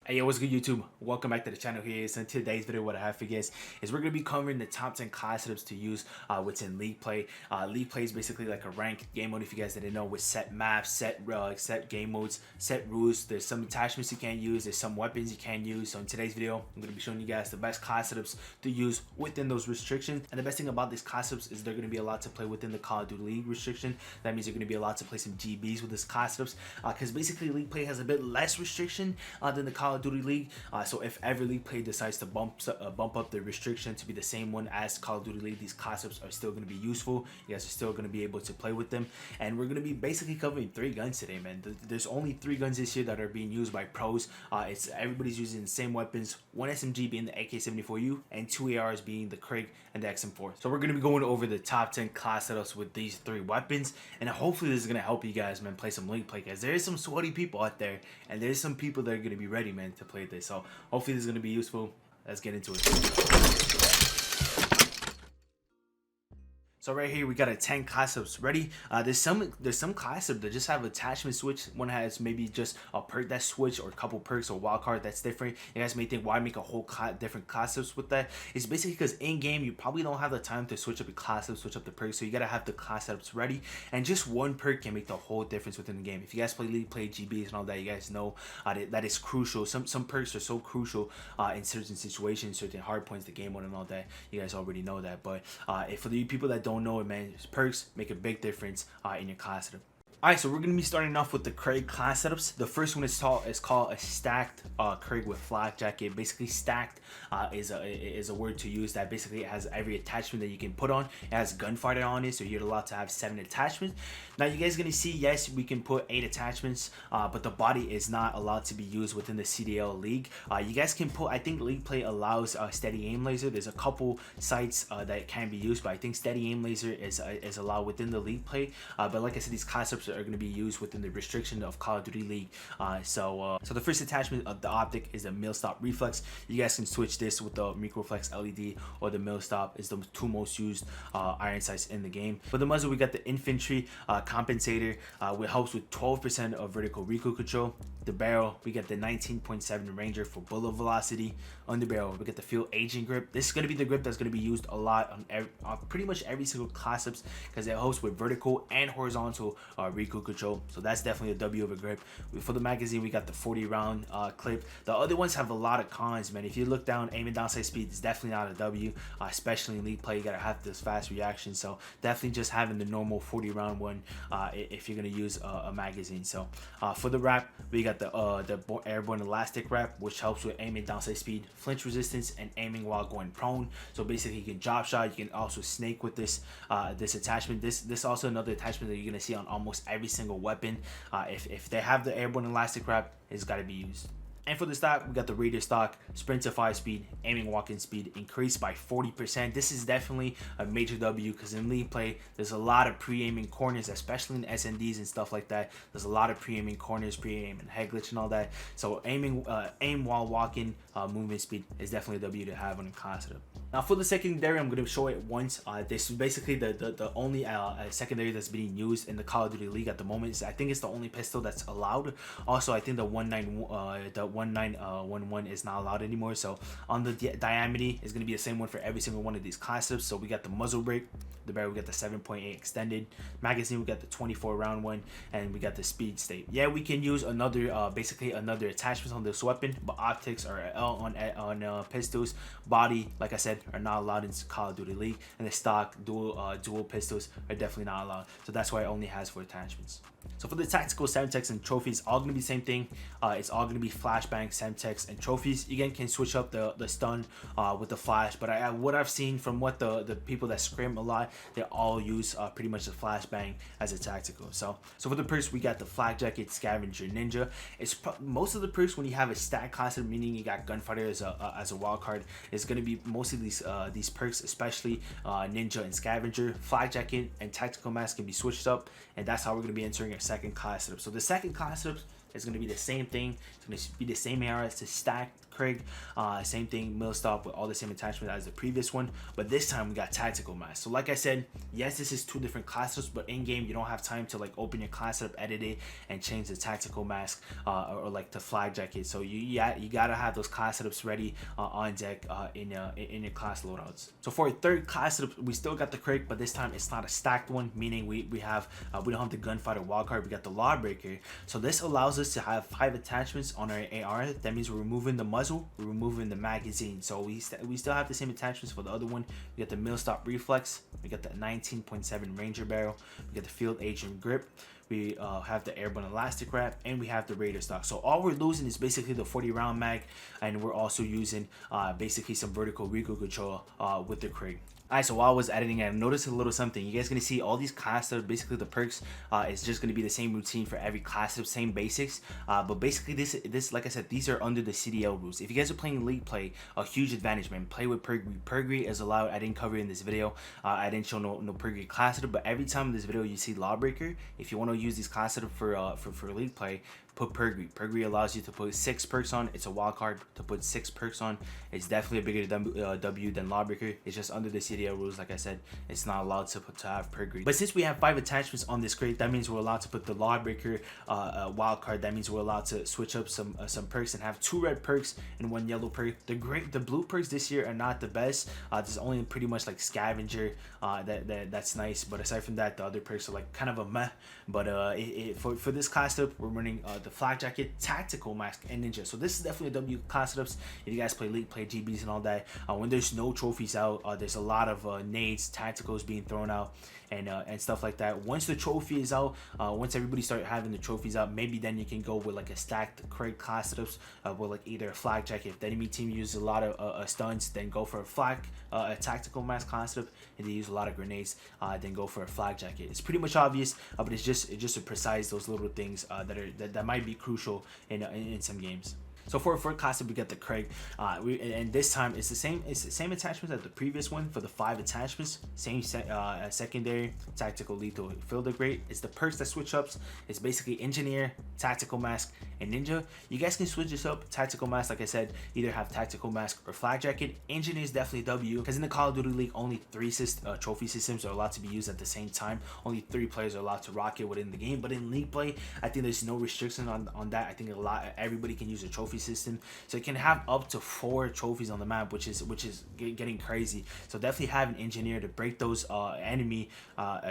Hey, yo, what's good, YouTube? Welcome back to the channel here. So in today's video, what I have for you guys is we're going to be covering the top 10 class setups to use within League Play. League Play is basically like a ranked game mode, if you guys didn't know, with set maps, set game modes, set rules. There's some attachments you can use, there's some weapons you can use. So in today's video, I'm going to be showing you guys the best class setups to use within those restrictions. And the best thing about these class setups is they're going to be allowed to play within the Call of Duty League restriction. That means you're going to be allowed to play some GBs with this class setups, because basically League Play has a bit less restriction than the Call of Duty League. So if ever League Play decides to bump up the restriction to be the same one as Call of Duty League, these class ups are still going to be useful. You guys are still going to be able to play with them. And we're going to be basically covering 3 guns today, man. There's only 3 guns this year that are being used by pros. It's everybody's using the same weapons, 1 SMG being the AK-74U and 2 ARs being the KRIG and the XM4. So we're going to be going over the top 10 class setups with these 3 weapons, and hopefully this is going to help you guys, man, play some League Play, because there is some sweaty people out there and there's some people that are going to be ready, man, to play this. So hopefully this is going to be useful. Let's get into it. So right here we got a 10 class ups ready. There's some class ups that just have attachment switch. One has maybe just a perk that switch, or a couple perks or wild card that's different. You guys may think, why make a whole different class ups with that? It's basically because in game you probably don't have the time to switch up your class ups, switch up the perks. So you gotta have the class ups ready, and just one perk can make the whole difference within the game. If you guys play League Play, GBs and all that, you guys know that is crucial. Some perks are so crucial in certain situations, certain hard points, the game mode and all that. You guys already know that. But for the people that don't know it, man, perks make a big difference in your class setup. Alright, so we're going to be starting off with the KRIG class setups. The first one is called a stacked KRIG with flak jacket. Basically, stacked is a word to use that basically it has every attachment that you can put on. It has gunfighter on it, so you're allowed to have 7 attachments. Now, you guys are going to see, yes, we can put 8 attachments, but the body is not allowed to be used within the CDL League. You guys can put, I think League Play allows steady aim laser. There's a couple sites that can be used, but I think steady aim laser is allowed within the League Play. But like I said, these class setups are going to be used within the restriction of Call of Duty League. So the first attachment of the optic is the mill stop reflex. You guys can switch this with the micro reflex LED, or the mill stop is the 2 most used iron sights in the game. For the muzzle, we got the infantry compensator, which helps with 12% of vertical recoil control. The barrel, we get the 19.7 Ranger for bullet velocity. On the barrel, we get the field agent grip. This is going to be the grip that's going to be used a lot on pretty much every single class ups, because it helps with vertical and horizontal recoil control. So that's definitely a W of a grip. For the magazine, we got the 40 round clip. The other ones have a lot of cons, man. If you look down, aim and downside speed is definitely not a W, especially in League Play. You gotta have this fast reaction. So definitely just having the normal 40 round one if you're gonna use a magazine. So for the wrap, we got the airborne elastic wrap, which helps with aim and downside speed, flinch resistance, and aiming while going prone. So basically, you can drop shot. You can also snake with this this attachment. This also another attachment that you're gonna see on almost every single weapon. If they have the airborne elastic wrap, it's got to be used. And for the stock, we got the Raider stock, sprint to 5 speed, aiming walking speed increased by 40%. This is definitely a major W, because in League Play, there's a lot of pre-aiming corners, especially in SNDs and stuff like that. There's a lot of pre-aiming corners, pre-aiming head glitch and all that. So aim while walking movement speed is definitely a W to have on a class setup. Now for the secondary, I'm going to show it once. This is basically the only secondary that's being used in the Call of Duty League at the moment. I think it's the only pistol that's allowed. Also, I think the 1911 is not allowed anymore. So on the diamity is going to be the same one for every single one of these class ups. So we got the muzzle brake, the barrel, we got the 7.8 extended magazine, we got the 24 round one, and we got the speed state. Yeah, we can use another basically another attachment on this weapon, but optics are L on pistols. Body, like I said, are not allowed in Call of Duty League, and the stock dual pistols are definitely not allowed. So that's why it only has 4 attachments. So for the tactical Semtex and trophies, all gonna be the same thing. It's all gonna be flashbang, Semtex, and trophies. You again can switch up the stun with the flash, but what I've seen from what the people that scrim a lot, they all use pretty much the flashbang as a tactical. So for the perks, we got the flak jacket, scavenger, ninja. It's most of the perks when you have a stack class, meaning you got gunfighter as a wild card, it's gonna be most of these perks, especially ninja and scavenger. Flak jacket and tactical mask can be switched up, and that's how we're gonna be entering our second class setup. So the second class setup is going to be the same thing. It's going to be the same AR as the stacked KRIG. Same thing, mill stop with all the same attachments as the previous one, but this time we got tactical mask. So like I said, yes, this is 2 different class setups, but in game you don't have time to like open your class setup, edit it, and change the tactical mask or like the flag jacket. So you gotta have those class setups ready on deck in your class loadouts. So for a third class setup, we still got the KRIG, but this time it's not a stacked one, meaning we don't have the gunfighter wildcard, we got the lawbreaker. So this allows us to have 5 attachments on our AR. That means we're removing the muzzle, we're removing the magazine. So we still have the same attachments for the other one. We got the mill stop reflex, we got the 19.7 ranger barrel, we got the field agent grip, we have the airborne elastic wrap, and we have the raider stock. So all we're losing is basically the 40 round mag, and we're also using basically some vertical recoil control with the KRIG. Alright, so while I was editing, I noticed a little something. You guys gonna see all these class setups, basically the perks, it's just gonna be the same routine for every class setup, same basics. But basically this, like I said, these are under the CDL rules. If you guys are playing league play, a huge advantage, man. Play with Pergri. Pergri is allowed. I didn't cover it in this video. I didn't show no Pergri class setup, but every time in this video you see Lawbreaker, if you want to use these class setup for league play, put Pergri. Pergri allows you to put 6 perks on. It's a wild card to put 6 perks on. It's definitely a bigger W than Lawbreaker. It's just under the CDL rules. Like I said, it's not allowed to have Pergri. But since we have 5 attachments on this crate, that means we're allowed to put the Lawbreaker wild card. That means we're allowed to switch up some perks and have 2 red perks and 1 yellow perk. The blue perks this year are not the best. There's only pretty much like scavenger that's nice, but aside from that, the other perks are like kind of a meh. But for this class setup, we're running the flak jacket, tactical mask, and ninja. So this is definitely a W class setups. If you guys play league, play GBs and all that, when there's no trophies out, there's a lot of nades, tacticals being thrown out, and stuff like that. Once the trophy is out, once everybody start having the trophies out, maybe then you can go with like a stacked KRIG class setups with like either a flak jacket. If the enemy team uses a lot of stunts, then go for a flak, a tactical mask class setup. If they use a lot of grenades, then go for a flak jacket. It's pretty much obvious, but it's just to precise those little things that might be crucial in some games. So for class we got the KRIG, and this time it's the same attachments as the previous one for the 5 attachments. Same secondary, tactical, lethal, field upgrade. It's the perks that switch ups. It's basically engineer, tactical mask, and ninja. You guys can switch this up. Tactical mask, like I said, either have tactical mask or flak jacket. Engineer is definitely W, because in the Call of Duty League only 3 trophy systems are allowed to be used at the same time. Only 3 players are allowed to rock it within the game. But in league play, I think there's no restriction on that. I think everybody can use a trophy system, so it can have up to 4 trophies on the map, which is getting crazy. So definitely have an engineer to break those enemy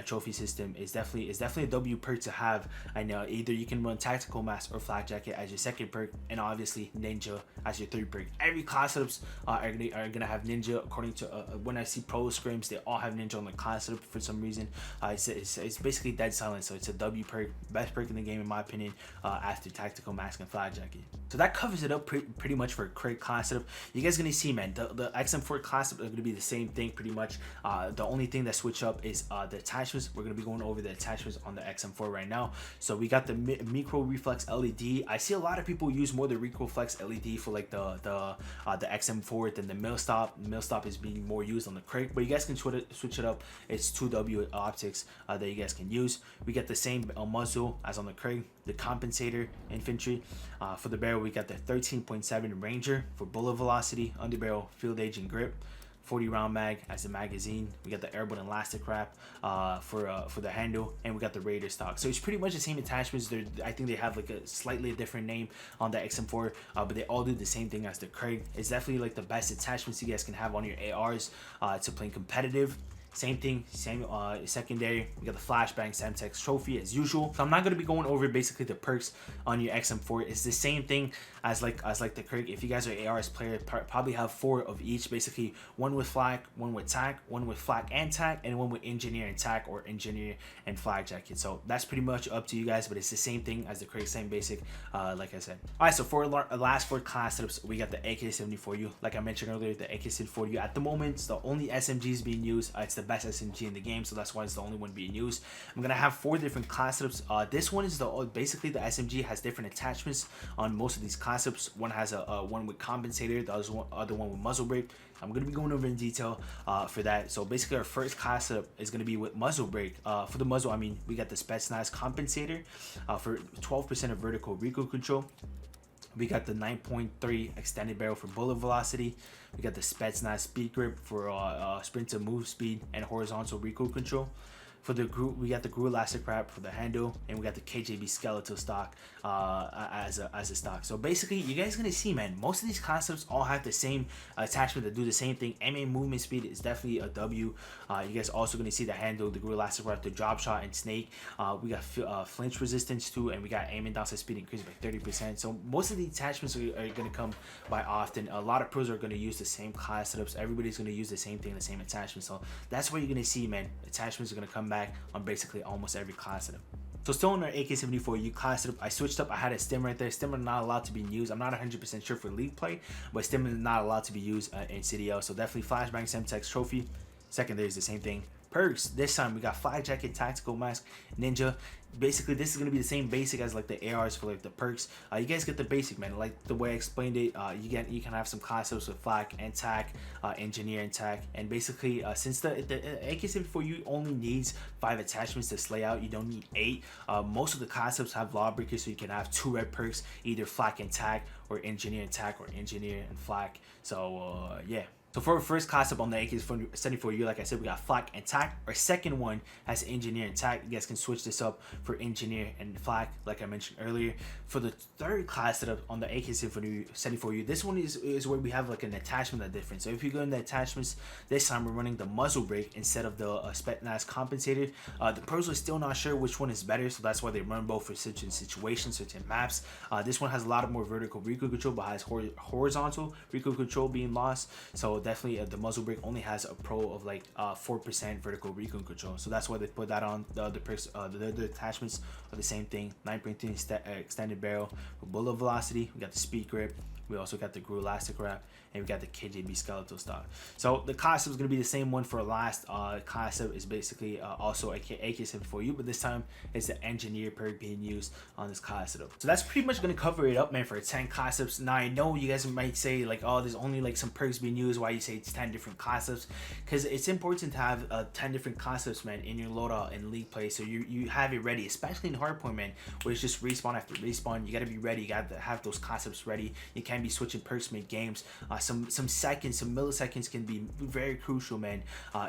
trophy system is definitely a W perk to have. I know either you can run tactical mask or flak jacket as your 2nd perk, and obviously ninja as your 3rd perk. Every class setups are gonna have ninja. According to when I see pro scrims, they all have ninja on the class setup for some reason. It's basically dead silent, so it's a W perk, best perk in the game in my opinion, after tactical mask and flak jacket. So that covers it up pretty much for a KRIG class setup. You guys gonna see, man, the XM4 class setup are gonna be the same thing pretty much. The only thing that switch up is the attachments. We're gonna be going over the attachments on the XM4 right now. So we got the micro reflex LED. I see a lot of people use more the micro reflex LED for like the XM4 than the mill stop. Mill stop is being more used on the KRIG, but you guys can switch it up. It's 2W optics that you guys can use. We get the same muzzle as on the KRIG. The compensator infantry. For the barrel, we got the 13.7 ranger for bullet velocity, underbarrel, field agent grip, 40 round mag as the magazine. We got the airborne elastic wrap for the handle, and we got the raider stock. So it's pretty much the same attachments. I think they have like a slightly different name on the XM4, but they all do the same thing as the KRIG. It's definitely like the best attachments you guys can have on your ARs to play competitive. Same thing, same secondary. We got the flashbang Semtex trophy as usual. So I'm not gonna be going over basically the perks on your XM4. It's the same thing as like the KRIG. If you guys are ARS player, probably have 4 of each. Basically, 1 with flak, 1 with tac, 1 with flak and tac, and 1 with engineer and tac, or engineer and flak jacket. So that's pretty much up to you guys, but it's the same thing as the KRIG, same basic, like I said. All right, so for last 4 class setups, we got the AK-74U. Like I mentioned earlier, the AK-74U at the moment, it's the only SMG is being used. It's the best SMG in the game, so that's why it's the only one being used. I'm gonna have 4 different class setups. This one is basically the SMG has different attachments on most of these class setups. One has one with compensator, the other one with muzzle brake. I'm gonna be going over in detail for that. So basically, our first class setup is gonna be with muzzle brake. For the muzzle, I mean, we got the Spetsnaz compensator for 12% of vertical recoil control. We got the 9.3 extended barrel for bullet velocity. We got the Spetsnaz speed grip for sprint to move speed and horizontal recoil control. For the group, we got the GRU elastic wrap for the handle, and we got the KJB skeletal stock as a stock. So basically, you guys gonna see, man, most of these concepts all have the same attachment that do the same thing. MMA movement speed is definitely a W. You guys also gonna see the handle, the GRU elastic wrap, the drop shot, and snake. We got flinch resistance too, and we got aim and downside speed increased by 30%. So most of the attachments are gonna come by often. A lot of pros are gonna use the same class setups. Everybody's gonna use the same thing, the same attachment. So that's where you're gonna see, man, attachments are gonna come back on basically almost every class setup. So still in our AK-74U class setup, I switched up. I had a stim right there. Stim are not allowed to be used. I'm not 100% sure for league play, but stim is not allowed to be used in CDL. So definitely flashbang, Semtex, trophy. Secondary is the same thing. Perks, this time we got flak jacket, tactical mask, ninja. Basically, this is gonna be the same basic as like the ARs for like the perks. You guys get the basic, man. Like the way I explained it, you can have some concepts with flak and tac, engineer and tac, and basically since the AK-74U only needs 5 attachments to slay out, you don't need 8. Most of the concepts have lawbreakers, so you can have 2 red perks, either flak and tac, or engineer and tac, or engineer and flak. So yeah. So for our first concept on the AK-74U, like I said, we got flak and tac. Our second one has engineer and tac. You guys can switch this up for engineer and flak, like I mentioned earlier. For the third class setup on the AK-74U, this one is where we have like an attachment that different. So if you go in the attachments, this time we're running the muzzle brake instead of the Spetsnaz compensated. The pros are still not sure which one is better, so that's why they run both for certain situations, certain maps. This one has a lot of more vertical recoil control, but has horizontal recoil control being lost. So definitely the muzzle brake only has a pro of like 4% vertical recoil control, so that's why they put that on. The other perks, the other attachments are the same thing. 9.3 extended barrel with bullet velocity. We got the speed grip. We also got the GRU elastic wrap, and we got the KJB skeletal stock. So the concept is going to be the same one for last. Concept is basically also AK-74U, but this time it's the engineer perk being used on this concept. So that's pretty much going to cover it up, man, for 10 concepts. Now I know you guys might say like, oh, there's only like some perks being used. Why you say it's 10 different concepts? Because it's important to have 10 different concepts, man, in your loadout in league play, so you have it ready, especially in hardpoint, man, where it's just respawn after respawn. You got to be ready. You got to have those concepts ready. You can't be switching perks mid games. Some seconds, some milliseconds can be very crucial, man,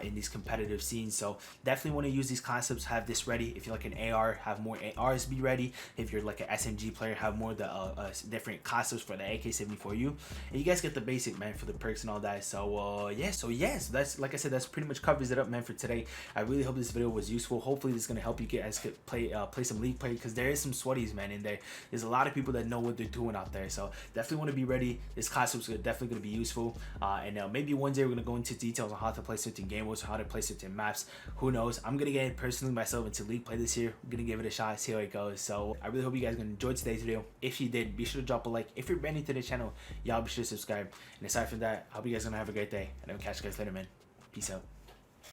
in these competitive scenes. So definitely want to use these concepts. Have this ready. If you're like an AR, have more ARs be ready. If you're like an SMG player, have more the different concepts for the AK-74U. And you guys get the basic, man, for the perks and all that. So yeah, so that's, like I said, that's pretty much covers it up, man, for today. I really hope this video was useful. Hopefully this is gonna help you guys play some league play, because there is some sweaties, man, in there. There's a lot of people that know what they're doing out there. So definitely want to be ready. This concept is definitely going to be useful, and maybe one day we're going to go into details on how to play certain game modes, how to play certain maps. Who knows? I'm going to get personally myself into league play this year. I'm going to give it a shot, see how it goes. So I really hope you guys enjoyed today's video. If you did, be sure to drop a like. If you're brand new to the channel, y'all be sure to subscribe. And aside from that, I hope you guys are going to have a great day, and I'll catch you guys later, man. Peace out.